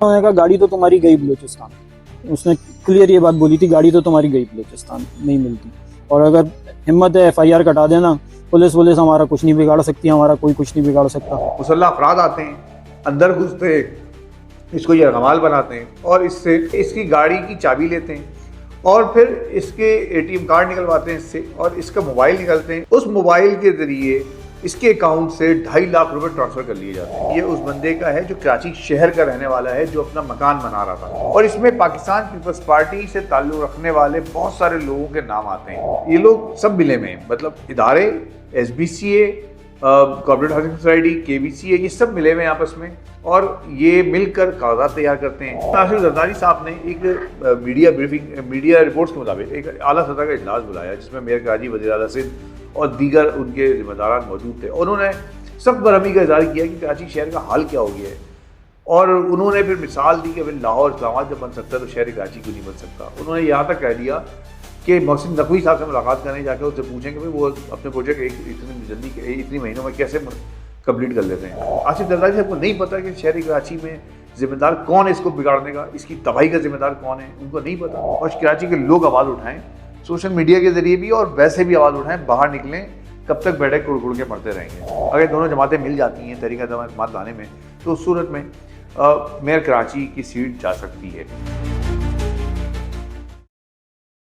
उन्होंने कहा गाड़ी तो तुम्हारी गई बलूचिस्तान, उसने क्लियर ये बात बोली थी, गाड़ी तो तुम्हारी गई बलूचिस्तान, नहीं मिलती। और अगर हिम्मत है FIR कटा देना, पुलिस हमारा कुछ नहीं बिगाड़ सकती, हमारा कोई कुछ नहीं बिगाड़ सकता। मुसल्लह अफराद आते हैं, अंदर घुसते हैं, इसको यरगमाल बनाते हैं और इससे इसकी गाड़ी की चाबी लेते हैं और फिर इसके ATM कार्ड निकलवाते हैं इससे और इसका मोबाइल निकलते हैं। उस मोबाइल के जरिए इसके अकाउंट से 2.5 लाख रुपए ट्रांसफर कर लिए जाते हैं। ये उस बंदे का है जो कराची शहर का रहने वाला है, जो अपना मकान बना रहा था। और इसमें पाकिस्तान पीपल्स पार्टी से ताल्लुक रखने वाले बहुत सारे लोगों के नाम आते हैं। ये लोग सब मिले में हैं, मतलब इदारे, SBCA, corporate housing society, KBCA, ये सब मिले हुए हैं आपस में और ये मिलकर कागजात तैयार करते हैं। नासिर जरदारी साहब ने एक मीडिया रिपोर्ट्स के मुताबिक एक आला सतह का इजलास बुलाया जिसमें मेयर कराची, वज़ीर आला सिंध और दीगर उनके जिम्मेदारान मौजूद थे। उन्होंने सख्त बरहमी का इज़हार किया कि कराची शहर का हाल क्या हो गया है और उन्होंने फिर मिसाल दी कि लाहौर इस्लामाबाद जब बन सकता है तो शहर कराची क्यों नहीं बन सकता। उन्होंने यहाँ तक कह दिया कि मोहसिन नकवी साहब से मुलाकात करने जाकर उससे पूछें कि भाई वो अपने प्रोजेक्ट इतनी जल्दी इतनी महीनों में कैसे कंप्लीट कर लेते हैं। आसिफ जरदारी साहब को नहीं पता कि शहर कराची में जिम्मेदार कौन है इसको बिगाड़ने का, इसकी तबाही का जिम्मेदार कौन है, उनको नहीं पता। और कराची के लोग आवाज़ उठाएं, सोशल मीडिया के जरिए भी और वैसे भी आवाज़ उठाएं, बाहर निकलें। कब तक बैठे कुड़ के मरते रहेंगे। अगर दोनों जमातें मिल जाती हैं तरीका जमात लाने में तो उस सूरत में मेयर कराची की सीट जा सकती है।